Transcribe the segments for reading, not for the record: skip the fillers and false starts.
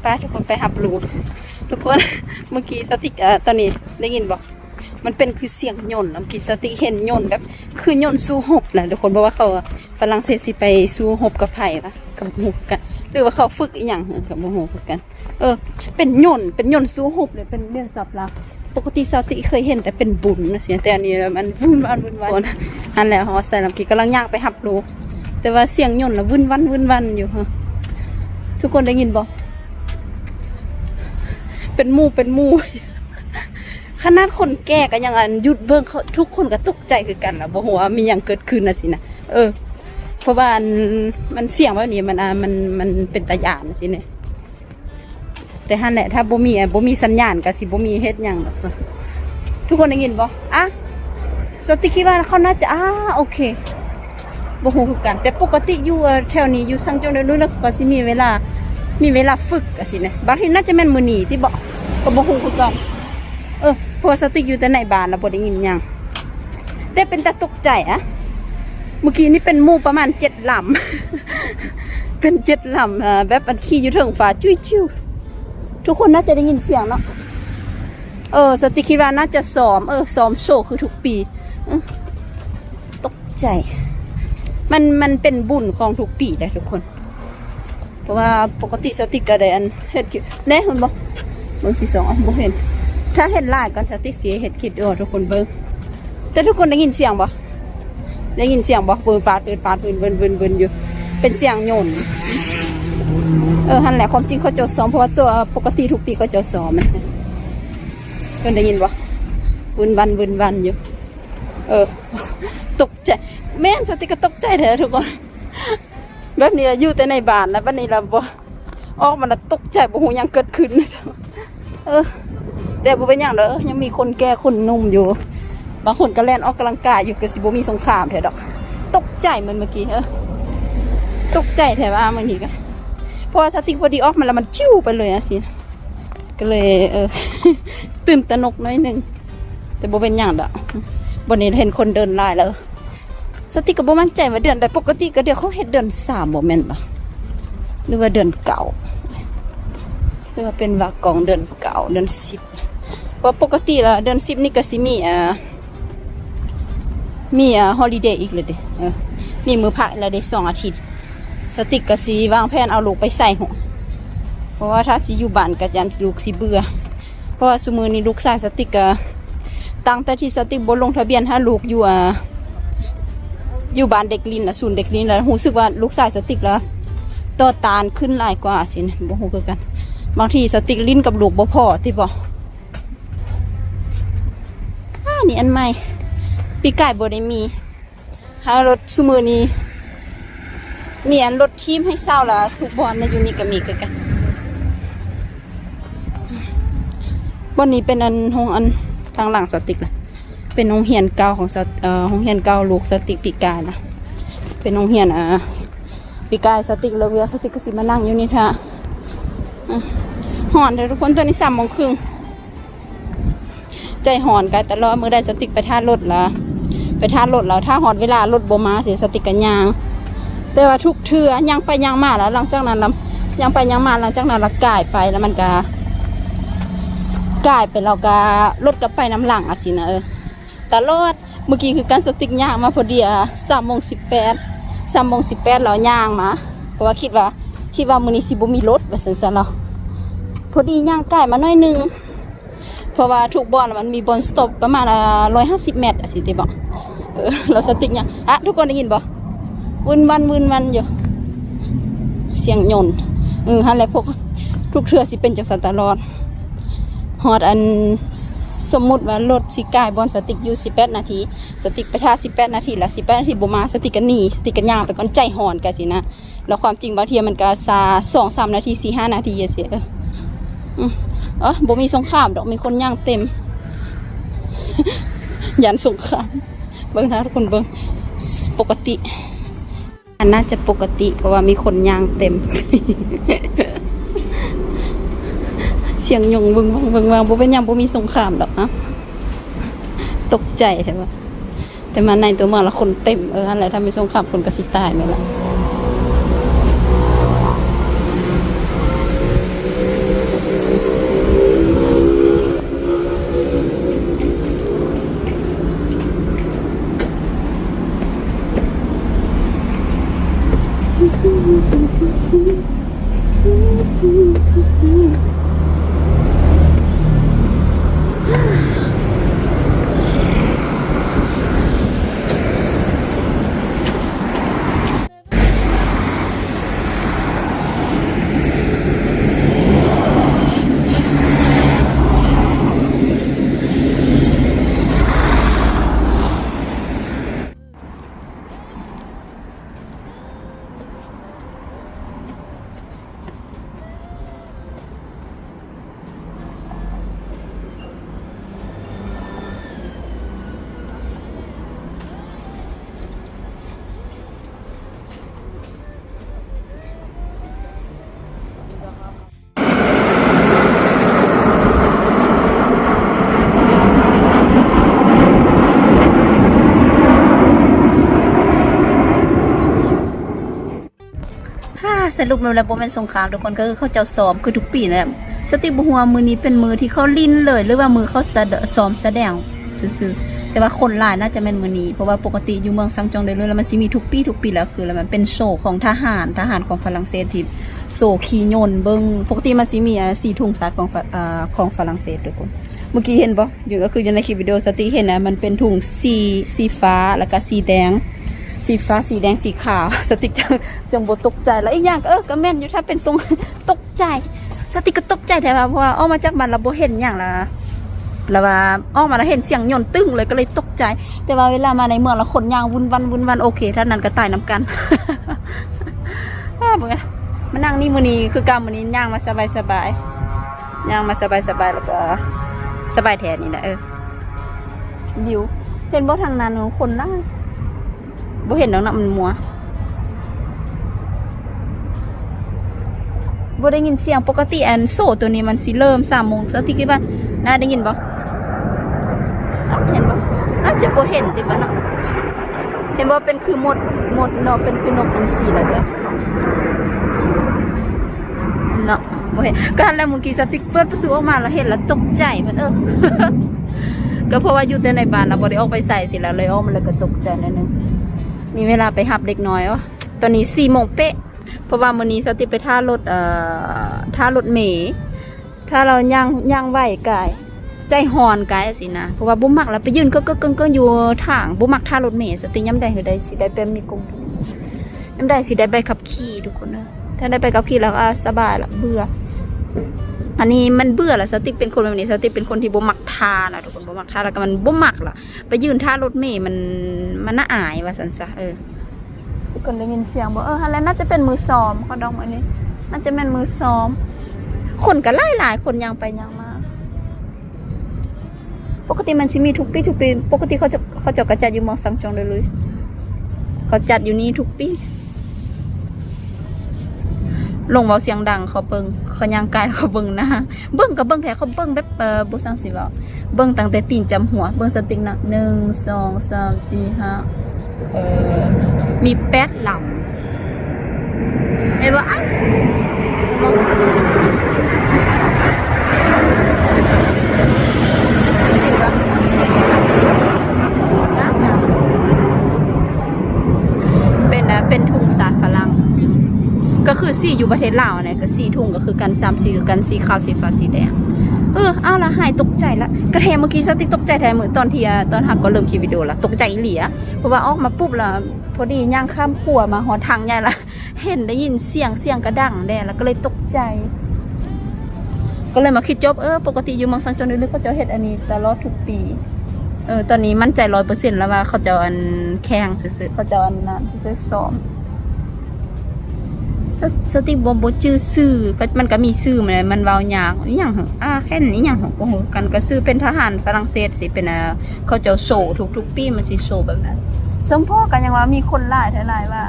ป้าทุกคนไปหับรูปทุกคนเมื่อกี้สติกตอนนี้ได้ยินบอกมันเป็นคือเสียงยนต์เมื่อกี้สติเห็นยนต์แบบคือยนต์สู้หบนะทุกคนบอกว่าเขาฝรั่งเศสสิไปสู้หบกับไผ่ปะกับหบกันหรือว่าเขาฝึกอีกอย่างกับหบกันเป็นยนต์สู้หบเลยเป็นเรื่องสับลาปกติสติเคยเห็นแต่เป็นบุญนะเสียแต่อันนี้มันวุ่นวันฮันแล้วเขาใส่ลำกี้กำลังย่างไปหับรูแต่ว่าเสียงยนต์ละวุ่นวันอยู่ทุกคนได้ยินบอกเป็นหมู่ขนาดคนแก่ก็ยังหยุดเบิ่งเขาทุกคนก็ตกใจคือกันล่ะบ่ฮู้ว่ามีหยังเกิดขึ้นน่ะสินะเพราะว่ามันเสียงแบบนี้มันเป็นตาย่านน่ะสิเนี่ยแต่หั่นแหละถ้าบ่มีสัญญาณก็สิบ่มีเฮ็ดหยังดอกซะทุกคนได้ยินบ่สติคิดว่าเขาน่าจะโอเคบ่ฮู้คือกันแต่ปกติอยู่แถวนี้อยู่ซังจงได้รู้แล้วก็สิมีเวลาฝึกก็สิเนี่ยบางทีน่าจะแม่นมื้อนี้ที่บ่ก็บ่ฮู้คือกันเพราะสติอยู่แต่ในบ้านแล้วบ่ได้ยินหยังแต่เป็นตาตกใจเมื่อกี้นี่เป็นหมู่ประมาณ7 ลำ เป็น7 ลำแบบมันขี่อยู่เทิงฟ้าจุ้ยๆทุกคนน่าจะได้ยินเสียงเนาะสติคิดว่าน่าจะซ้อมโชว์คือทุกปีตกใจมันเป็นบุญของทุกปีได้ทุกคนเพราะว่าปกติสติก็ได้เฮ็ดแน่เห็นบ่เบิ่งสิ2บ่เห็นถ้าเห็นลายก่อนสติเสียเห็ดคิดทุกคนเบิ่งแต่ทุกคนได้ยินเสียงบ่ฟืนฟาดเวินอยู่เป็นเสียงโยนหั่นแหละความจริงเขาจะซ้อมเพราะว่าตัวปกติทุกปีเขาจะซ้อมมันก็ได้ยินบ่วินวันอยู่ตกใจแม่นสติก็ตกใจแท้ทุกคนแบบนี้อยู่แต่ในบ้านแล้ววันนี้เราบ่ออกมาแล้วตกใจบ่ฮู้หยังเกิดขึ้นนะจ๊ะแต่บ่เป็นหยังเด้อยังมีคนแก่คนหนุ่มอยู่บางคนก็แล่นออกกำลังกายอยู่ก็สิบ่มีสงครามแท้ดอกตกใจเหมือนเมื่อกี้ตกใจแท้ว่าเมื่อกี้ก็เพราะว่าสติพอดีออกมาแล้วมันจิ้วไปเลยสิก็เลยตื่นตระหนกน้อยนึงแต่บ่เป็นหยังดอกบ่นี้เห็นคนเดินหลายแล้วสติก็บ่มั่นใจว่าเดือนใดปกติก็เดี๋ยวเขาเฮ็ดเดือน3บ่แม่นบ่หรือว่าเดือนเก่าหรือว่าเป็นว่ากองเดือนเก่าเดือน10เพราะปกติแล้วเดือน10นี่ก็สิมีฮอลิเดย์อีกเลยเด้มีมื้อพักแล้วได้2 อาทิตย์สติกก็สิวางแผนเอาลูกไปใส่หัวเพราะว่าถ้าสิอยู่บ้านก็ยันลูกสิเบื่อเพราะว่าซุมื้อนี้ลูกชายสติกก็ตั้งแต่ที่สติกบ่ลงทะเบียนให้ลูกอยู่บ้านเด็กลินศูนย์เด็กลินแล้วรู้สึกว่าลูกชายสติกแล้วต่อตานขึ้นหลายกว่าสิบ่ฮู้คือกันบางทีสติกลิ้นกับลูกบ่พอติบ่นี่อันใหม่ปีกายบ่ได้มีถ้ารถซุมื้อนี้มีอันรถทีมให้เช่าล่ะทุกบอนในอยู่นี่ก็มีคือกันบ่นี้เป็นอันทางหลังสติกล่ะเป็นโรงเรียนเก่าของโรงเรียนเก่าลูกสติกปีกายนะเป็นโรงเรียนปีกายสติกเลิกเรียนสติกก็สิมานั่งอยู่นี่ท่าหอนเลยทุกคนตัวนี้3 โมงครึ่งใจหอนกันแต่รอเมื่อได้สติกไปท่ารถแล้วถ้าหอนเวลารถบ่มาเสียสติกกันยางแต่ว่าทุกเทื่อย่างไปย่างมาแล้วหลังจากนั้นย่างไปย่างมาหลังจากนั้นละก่ายไปแล้วมันก็ก่ายไปเราก็รถก็ไปน้ำหลังสินะตลอดเมื่อกี้คือการสติกย่างมาพอดี3:18เราย่างมาเพราะว่าคิดว่ามื้อนี้สิบ่มีรถว่าซั่นเราพอดีย่างใกล้มาหน่อยนึงเพราะว่าทุกบอนมันมีบอนสต็อปประมาณ150 เมตรสิติบอกเราสติกย่างทุกคนได้ยินบ่วุ่นวันอยู่เสียงยนต์หั่นแหละพวกทุกเทื่อสิเป็นจังซั่นตลอดฮอดสมมุติว่ารถสิกายบอนสติกอยู่18 นาทีสติกไปท่า18 นาทีแล้ว18 นาทีบ่มาสติกก็หนีสติกก็ย่างไปก่อนใจหอนกันสินะแล้วความจริงบางทีมันก็2-3 นาที 4-5 นาทีจังซี่บ่มีสงครามดอกมีคนย่างเต็ม ยันสงครามเบิ่งนะทุกคนเบิ่งปกติอันน่าจะปกติเพราะว่ามีคนย่างเต็ม เสียงยงบึงบ่เป็นหยังบ่มีสงครามดอกนะตกใจแต่มาในตัวเมืองละคนเต็มอะไรถ้ามีสงครามคนก็สิตายแม่ล่ะ สรุปแล้วบ่แม่นสงครามทุกคนก็คือเขาเจ้าซ้อมคือทุกปีนั่นแหละสติบ่ฮู้ว่ามื้อนี้เป็นมื้อที่เขาลิ้นเลยหรือว่ามื้อเขาซ้อมแสดงซื่อๆแต่ว่าคนหลายน่าจะแม่นมื้อนี้เพราะว่าปกติอยู่เมืองซังจองได้เลยแล้วมันสิมีทุกปีแล้วคือแล้วมันเป็นโชว์ของทหารของฝรั่งเศสที่โชว์ขี่ยนต์เบิ่งปกติมันสิมีสีธงชาติของฝรั่งเศสทุกคนเมื่อกี้เห็นบ่อยู่ก็คืออยู่ในคลิปวิดีโอสติเห็นนะมันเป็นถุงสีฟ้าแล้วก็สีแดงสีฟ้าสีแดงสีขาวสติจังบ่ตกใจแล้วอีกอย่างก็แม่นอยู่ถ้าเป็นทรง ตกใจสติก็ตกใจแต่ว่าเพราะว่าออกมาจากบ้านเราบ่เห็นหยังล่ะแล้วว่าออกมาแล้วเห็นเสียงยนต์ตึ้งเลยก็เลยตกใจแต่ว่าเวลามาในเมืองแล้วคนย่างวุ่นวันโอเคถ้านั้นก็ตายน้ำกัน เบิ่งมานั่งนี่มื้อนี้คือกำมื้อนี้ย่างมาสบายย่างมาสบายแล้วก็สบายแท้นี่แหละวิวเห็นบ่ทางนั้นคนนั่งบ่เห็นดอกนะมันมัวบ่ได้ยินเสียงปกติอันโซ่ตัวนี้มันสิเริ่ม3 โมงสติคิดว่าน่าได้ยินบ่เห็นบ่น่าจะบ่เห็นติบ่เนาะเห็นบ่เป็นคือหมดเนาะเป็นคือนกอินทรีแล้วจ้ะเนาะบ่เห็นก็หันแล้วเมื่อกี้สติเปิดประตูออกมาแล้วเห็นแล้วตกใจมันก็เพราะว่าอยู่แต่ในบ้านเราบ่ได้ออกไปใส่สิแล้วเลยออกมาแล้วก็ตกใจนิดนึงนี่เวลาไปหับเด็กน้อยตอนนี้4 โมงเป๊ะเพราะว่ามื้อนี้สติไปท่ารถเมล์ถ้าเราย่างไหวกายใจหอนกายสินะเพราะว่าบ่มักแล้วไปยืนก็อยู่ทางบ่มักท่ารถเมล์สติย่ำใดคือใดสิได้เป็นมีกงย่ำใดสิได้ใบขับขี่ทุกคนถ้าได้ใบขับขี่แล้วสบายละเบื่ออันนี้มันเบื่อละสติเป็นคนแบบนี้สติเป็นคนที่บ่มักท่านะทุกคนบ่มักท่าแล้วก็มันบ่มักล่ะไปยืนท่ารถเมล์มันน่าอายว่าซั่นซะทุกคนได้ยินเสียงบอกแล้วน่าจะเป็นมือซ้อมเขาดองอันนี้น่าจะเป็นมือซ้อมคนก็หลายคนยังไปยังมาปกติมันสิมีทุกปีปกติเขาจะกระจัดอยู่มองซังจองเลยเขาจัดอยู่นี่ทุกปีลงเบาเสียงดังเขาเบิ่งเขาย่างกายเขาเบิ่งนะเบิ่งกับเบิ่งแท้เขาเบิ่งแบบบ่ซังสิเว้าเบิ่งตั้งแต่ตีนจำหัวเบิ่งสติงนะ1 2 3 4 5มี8 ลำบ่อ่ะสิบ่งามเป็นทุ่งสาฝรั่งก็คือสีอยู่ประเทศลาวเนี่ยก็สีทุ่งก็คือกัน3 สีคือกันสีขาวสีฟ้าสีแดงเอาละหายตกใจละกระแทเมื่อกี้สติตกใจแทนมือตอนหักก็เริ่มคลิปวิดีโอละตกใจเหลียเพราะว่าออกมาปุ๊บละพอดีย่างข้ามขัวมาหอทางใหญ่ละเห็นได้ยินเสียงกระดังแดงแล้วก็เลยตกใจก็เลยมาคิดจบปกติอยู่เมืองซังจอนนึกเขาจะเฮ็ดอันนี้ตลอดทุกปีตอนนี้มั่นใจ 100% แล้วว่าเขาจะอันแข่งซื่อๆเขาจะอันนั้นซื่อๆซ้อมสติบ่ชื่อซื่อมันก็มีซื่อมันเว้ายากอีหยังเหรอแค่นี้หยังเหรอบ่ฮู้กันก็ซื่อเป็นทหารฝรั่งเศสสิเป็นเขาจะโชว์ทุกปีมันสิโชว์แบบนั้นสมพ่อกันยังว่ามีคนหลายว่า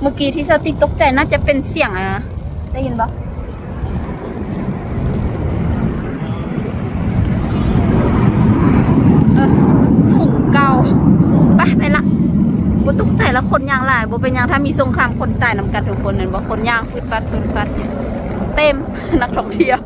เมื่อกี้ที่สติตกใจน่าจะเป็นเสียงได้ยินบ่ฝูงเก่าไปละบ่ตกใจแล้วคนย่างหลายบ่เป็นย่างถ้ามีสงครามคนตายนำกันทุกคนนั่นบ่คนย่างฟืดฟัดเนี่ยเต็มนักท่องเที่ยว